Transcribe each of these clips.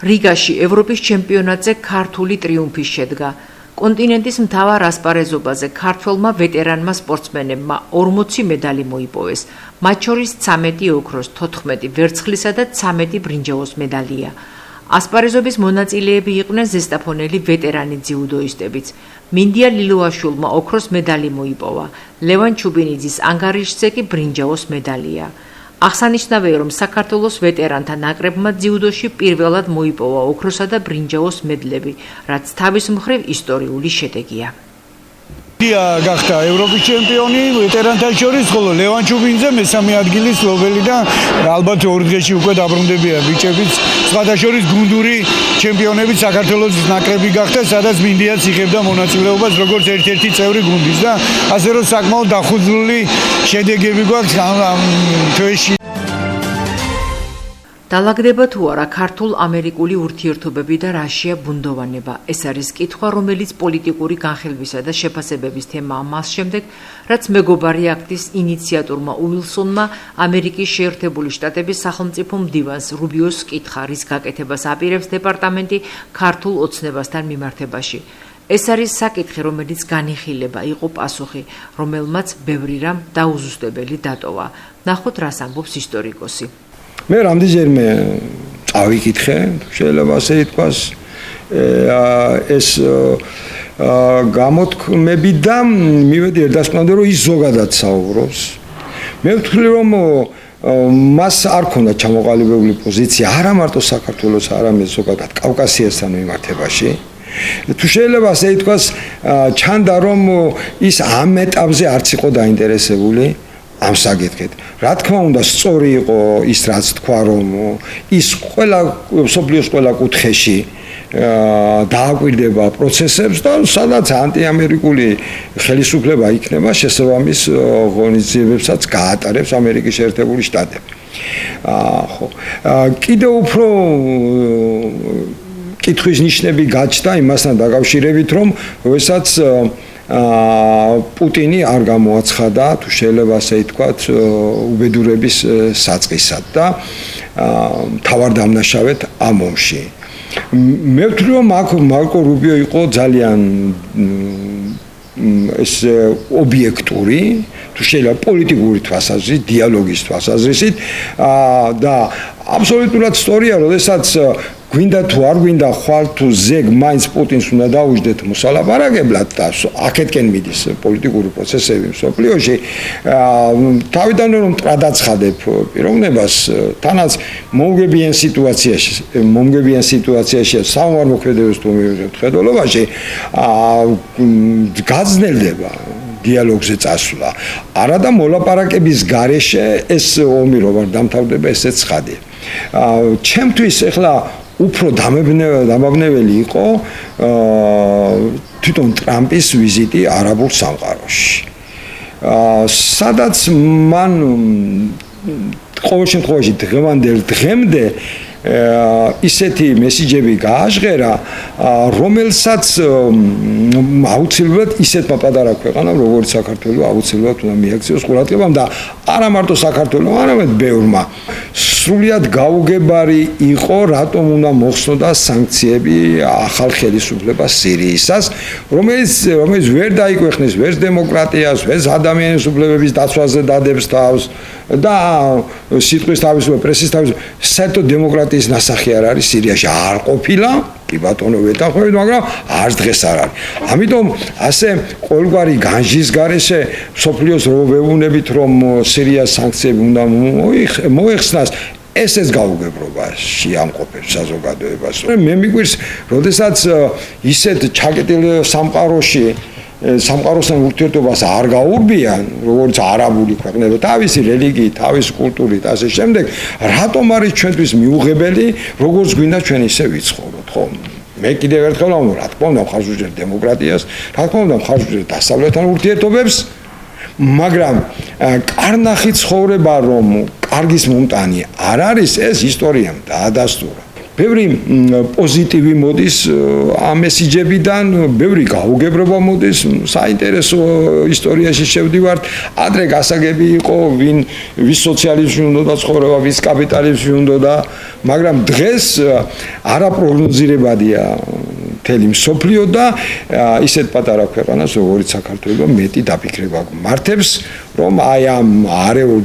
რიგაში ევროპის ჩემპიონატზე ქართული ტრიუმფი შედგა. კონტინენტის მთავარ ასპარეზობაზე ქართველმა ვეტერანმა სპორტსმენებმა 40 მედალი მოიპოვეს. მათ შორის 13 ოქროს, 14 ვერცხლისა და 13 ბრინჯაოს მედალია. ასპარეზობის მონაწილეები იყვნენ ზესტაფონელი ვეტერანი ძიუდოისტებიც. მინდია ლილოაშვილმა ოქროს მედალი მოიპოვა. ლევან ჩუბინიძის ანგარიშზე კი ბრინჯაოს მედალია. აღსანიშნავია, რომ საქართველოს ვეტერანთა ნაკრებმა ძიუდოში პირველად მოიპოვა ოქროსა და ბრინჯაოს მედლები, რაც თავის მხრივ ისტორიული შედეგია. გახდა ევროპის ჩემპიონი ვეტერანთა შორის, ხოლო ლევან ჩუბინიძე მესამე ადგილის მფლობელი და ალბათ ორ დღეში უკვე დაბრუნდებიან ბიჭებიც. სხვათა შორის გუნდური ჩემპიონებით საქართველოს ნაკრები გახდა, სადაც მინდიაც იღებდა მონაწილეობას როგორც ერთ-ერთი წევრი გუნდის და ასე რომ საკმაოდ დახუძვლული შედეგები გვაქვს ამ თვეში. დალაგდება თუ არა ქართულ-ამერიკული ურთიერთობები და რაშია ბუნდოვანება. ეს არის კითხვა, რომელიც პოლიტიკური განხილვისა და შეფასებების თემაა მას შემდეგ, რაც მეგობარი აქტის ინიციატორმა უილსონმა ამერიკის შეერთებული შტატების სახელმწიფო მდივანს რუბიოს კითხა, რის გაკეთებას აპირებს დეპარტამენტი ქართულ ოცნებასთან მიმართებაში. ეს არის საკითხი, რომელიც განიხილება იყო პასუხი, რომელმაც ბევრი რამ დაუზუსტებელი დატოვა. ნახოთ, რას ამბობს ისტორიკოსი. მე რამდენჯერმე წავიკითხე, შეიძლება ასე ითქვას, ეს გამოთქმები და მივედი ერთდასკვნამდე, რომ ის ზოგადად საუბრობს. მე ვთვლი, რომ მას არ ქონდა ჩამოყალიბებული პოზიცია არა მარტო საქართველოს, არამედ ზოგადად კავკასიასთან მიმართებაში. თუ შეიძლება ასე ითქვას, ჩანდა, რომ ის ამ ეტაპზე არც იყო დაინტერესებული ამ საკითხით. რა თქმა უნდა, სწორი იყო ის, რაც თქვა, რომ ის ყველა სოფლიოს ყველა კუთხეში დააკვირდება პროცესებს და სადაც ანტიამერიკული ხელისუფლება იქნება, შესაბამის ღონისძიებებსაც გაატარებს ამერიკის შეერთებული შტატები. ხო. კიდევ უფრო კითხვის ნიშნები გაჩნდა იმასთან დაკავშირებით, რომ როდესაც პუტინი არ გამოაცხადა, თუ შეიძლება ასე ითქვათ, უბედურების საწყისად და თავარდამნაშავედ ამ ომში. მე ვთვლი, რომ მარკო რუბიო იყო ძალიან ეს ობიექტური, თუ შეიძლება პოლიტიკური თვალსაზრისით, დიალოგის თვალსაზრისით და აბსოლუტურად სწორია, როდესაც გვინდა თუ არ გვინდა ხვალ თუ ზეგ მაინც პუტინს უნდა დაუჯდეთ მოსალაპარაკებლად და აქეთკენ მიდის პოლიტიკური პროცესები მსოფლიოში. თავიდან რომ ტრადაცხადებ პიროვნებას, თანაც მომგებიან სიტუაციაში სამომართლოებს თუ მივიღებთ ხედველობაში, გაძნელდება დიალოგზე წასვლა. არა და მოლაპარაკების გარეშე ეს ომი რომ არ დამთავრდება, ესეც ცხადია. ჩემთვის ახლა უფრო დამაბნეველი იყო თვითონ ტრამპის ვიზიტი არაბულ სამყაროში. სადაც მან ყოველ შემთხვევაში დღევანდელ დღემდე ისეთი მესიჯები გააჟღერა, რომელსაც აუცილებლად ისეთმა პატარა ქვეყანამ, როგორც საქართველო, აუცილებლად უნდა მიაქციოს ყურადღებამ და არა მარტო საქართველო, არამედ ბევრმა. სრულიად გაუგებარი იყო, რატომ უნდა მოხსნოდა სანქციები ახალ ხელისუფლებას სირიისას, რომელიც ვერ დაიკვეხნის ვერც დემოკრატიას, ვერც ადამიანის უფლებების დაცვაზე დადებს თავს და სიტყვის თავისუფლება, პრესის თავისუფლება, საერთოდ დემოკრატიის ნასახი არ არის სირიაში, არ ყოფილა, კი ბატონო ვეთანხმებით, მაგრამ არც დღეს არ არის. ამიტომ ასე ყოველგვარი განჯის გარეშე მსოფლიოს რობეუნებით, რომ სირიას სანქციები უნდა მოეხსნას, ესეც გაუგებრობა შეამყოფებს საზოგადოებას. მე მიგვირს, როდესაც ისეთ ჩაკეტილ სამყაროსთან ურთიერთობას არ გაურბიან, როგორც არაბული ქვეყნები, თავისი რელიგიით, თავისი კულტურით, ასე შემდეგ, რატომ არის ჩვენთვის მიუღებელი, როგორც გვინდა ჩვენ ისე ვიცხოვროთ, ხო? მე კიდევ ერთხელ ვამბობ, რა თქმა უნდა, მხარს ვუჭერთ დემოკრატიას, რა თქმა უნდა, მხარს ვუჭერთ დასავლეთთან ურთიერთობებს, მაგრამ კარნახი ცხოვრება, რომ კარგის მომტანი არ არის, ეს ისტორიამ დაადასტურა. ბევრი პოზიტივი მოდის ამ მესიჯებიდან, ბევრი გაუგებრობა მოდის, საინტერესო ისტორიაში შევდივართ. ადრე გასაგები იყო, ვის სოციალიზმში უნდა ცხოვრება, ვის კაპიტალიზმში უნდა, მაგრამ დღეს არაპროგნოზირებადია მთელი მსოფლიო და ისეთ პატარა ქვეყანას, როგორც საქართველო, მეტი დაფიქრება მართებს, რომ აი ამ არეულ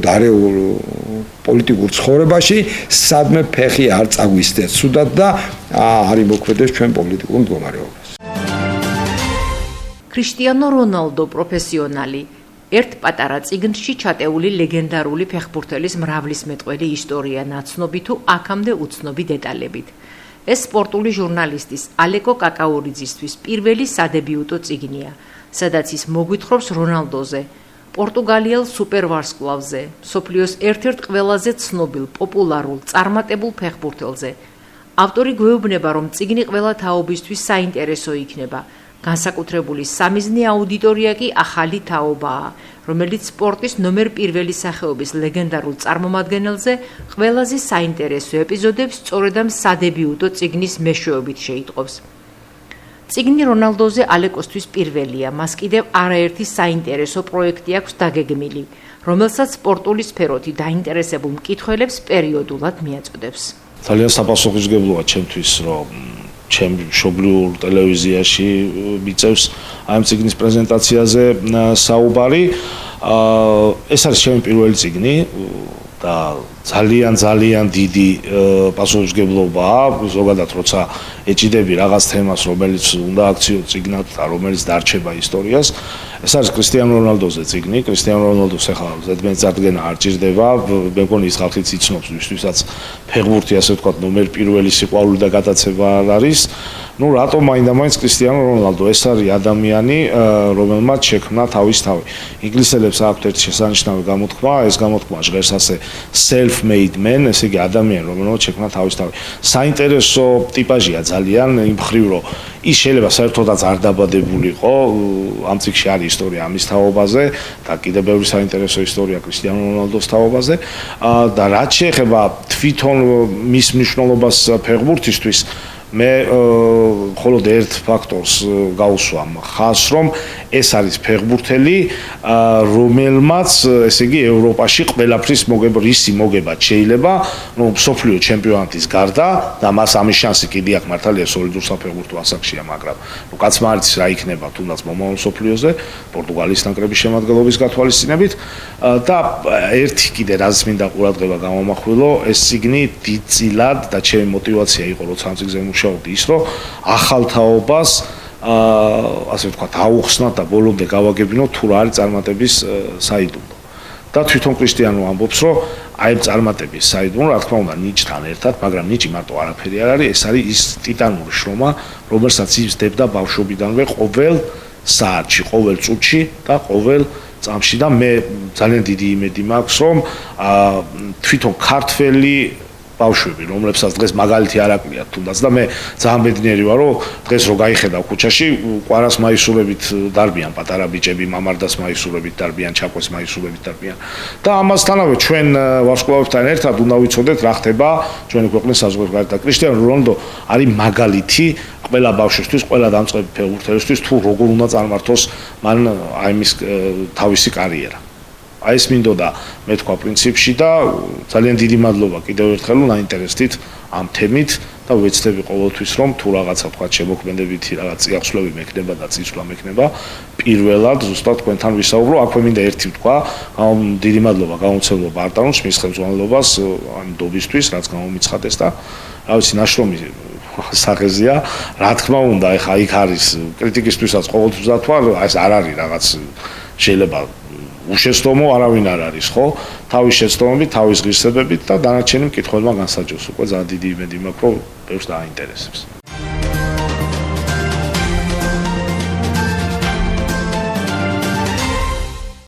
პოლიტიკურ ცხოვრებაში სადმე ფეხი არ წაგვისდეთ სუდად და არ იმოქმედებს ჩვენ პოლიტიკურ მდგომარეობას. ქრისტიანო რონალდო პროფესიონალი ერთ პატარა წიგნში ჩატეული ლეგენდარული ფეხბურთელის მრავლისმეტყველი ისტორია ნაცნობი თუ აქამდე უცნობი დეტალებით. ეს სპორტული ჟურნალისტის ალეკო კაკაურიძისთვის პირველი სადებიუტო წიგნია, სადაც ის მოგვითხრობს რონალდოზე, პორტუგალიელ სუპერვარსკვლავზე, მსოფლიოს ერთ-ერთ ყველაზე ცნობილ, პოპულარულ, წარმატებულ ფეხბურთელზე. ავტორი გვეუბნება, რომ წიგნი ყველა თაობისთვის საინტერესო იქნება. განსაკუთრებული სამიზნე აუდიტორია კი ახალი თაობაა, რომელიც სპორტის ნომერ პირველი სახეობის ლეგენდარულ წარმომადგენელზე ყველაზე საინტერესო ეპიზოდებს სწორედ ამ სადებიუტო წიგნის მეშვეობით შეიტყობს. წიგნი რონალდოზე ალეკოსთვის პირველია, მას კიდევ არაერთი საინტერესო პროექტი აქვს დაგეგმილი, რომელსაც სპორტული სფეროთი დაინტერესებულ მკითხველებს პერიოდულად მიაწოდებს. ძალიან საპასუხისმგებლოა ჩემთვის, რომ ჩემ მშობლიურ ტელევიზიაში მიწევს ამ წიგნის პრეზენტაციაზე საუბარი. ეს არის ჩემი პირველი წიგნი და ძალიან დიდი პასუხისმგებლობაა, ზოგადად როცა ეჭიდები რაღაც თემას, რომელიც უნდა აქციო წიგნად და რომელიც დარჩება ისტორიას. ეს არის კრისტიანო რონალდოზე წიგნი. კრისტიანო რონალდოს ახლა ზედმეტ წარდგენა არ ჭირდება, მე მგონი ის ხალხიც იცნობს, ვისთვისაც ფეხბურთი ასე ვთქვათ ნომერ პირველი სიყვარული და გადაცემა არის. ნუ რატომ მაინდა-მაინც კრისტიანო რონალდო? ეს არის ადამიანი, რომელმაც შექმნა თავის თავი. ინგლისელებს აქვთ ერთი შესანიშნავი გამოთქმა, ეს გამოთქმა ჟღერს ასე self-made man, ესე იგი ადამიანი, რომელმაც შექმნა თავის თავი. საინტერესო ტიპაჟია ძალიან იმ მხრივ, რომ ის შეიძლება საერთოდაც არ დაბადებულიყო, ამ წიგნში არის ისტორია ამის თაობაზე და კიდევ ბევრი საინტერესო ისტორია კრისტიანო რონალდოს თაობაზე და რაც შეეხება თვითონ მის მნიშვნელობას ფეხბურთისთვის, მე მხოლოდ ერთ ფაქტორს გავუსვამ ხაზს, რომ ეს არის ფეხბურთელი, რომელმაც, ესე იგი, ევროპაში ყველაფრის რისი მოგება შეიძლება, რომ მსოფლიო ჩემპიონატის გარდა და მას ამის შანსი კიდე აქვს, მართალია სოლიდურ საფეხბურთო ასაკშია, მაგრამ კაცმა არ იცის რა იქნება თუნდაც მომავალ მსოფლიოზე, პორტუგალიის ნაკრების შემადგენლობის გათვალისწინებით და ერთი კიდე რაც მინდა ყურადღება გამომახვილო, ეს წიგნი დიდწილად და ჩემი мотиваცია იყო, როცა ამ წიგნზე მუშაობდი, ის რომ ახალ თაობას ასე ვთქვათ, აუხსნათ და ბოლომდე გავაგებინოთ თუ რა არის წარმატების საიდუმლო. და თვითონ კრისტიანო ამბობს, რომ აი წარმატების საიდუმლო, რა თქმა უნდა, ნიჭთან ერთად, მაგრამ ნიჭი მარტო არაფერი არ არის, ეს არის ის ტიტანური შრომა, რომელსაც იზრდებდა ბავშვობიდანვე ყოველ საათში, ყოველ წუთში და ყოველ წამში და მე ძალიან დიდი იმედი მაქვს, რომ თვითონ ქართველი ბავშვები, რომლებსაც დღეს მაგალითი არ აკლიათ თუნდაც და მე ძალიან ბედნიერი ვარ, რომ დღეს რო გაიხედავ ქუჩაში, ყვარას მაისურებით დარბიან პატარა ბიჭები, მამარდას მაისურებით დარბიან, ჩაკვეს მაისურებით დარბიან. და ამასთანავე ჩვენ ვარსკვლავებთან ერთად უნდა ვიცოდეთ რა ხდება ჩვენი ქვეყნის საზღვარგარეთ და კრისტიანო რონალდო არის მაგალითი ყველა ბავშვისთვის, ყველა დამწყები ფეხბურთელისთვის თუ როგორ უნდა წარმართოს მან აი მის თავისი კარიერა. აი ეს მინდოდა მე თქვა პრინციპში და ძალიან დიდი მადლობა კიდევ ერთხელ ნაინტერესდით ამ თემით და ვეცდები ყოველთვის რომ თუ რაღაცა თქვა შემოქმედებითი რაღაც წიაღსვლები მექნება და წისვლა მექნება პირველად ზუსტად თქვენთან ვისაუბრო. აქვე მინდა ერთი თქვა, დიდი მადლობა გამომცემლობა არტანოს მის ხელმძღვანელობას ამ დობისთვის, რაც გამომიცხადეს და რა ვიცი ნაშრომი სახეზია, რა თქმა უნდა, ეხა იქ არის კრიტიკისთვისაც ყოველთვის ვთვარ, ეს არ არის რაღაც შეიძლება უშეცდომო არავინ არ არის, ხო? თავის შეცდომებით, თავის ღირსებებით და დანარჩენი მკითხველმა განსაჯოს. უკვე ძალიან დიდი იმედი მაქვს, რომ ბევრს დააინტერესებს.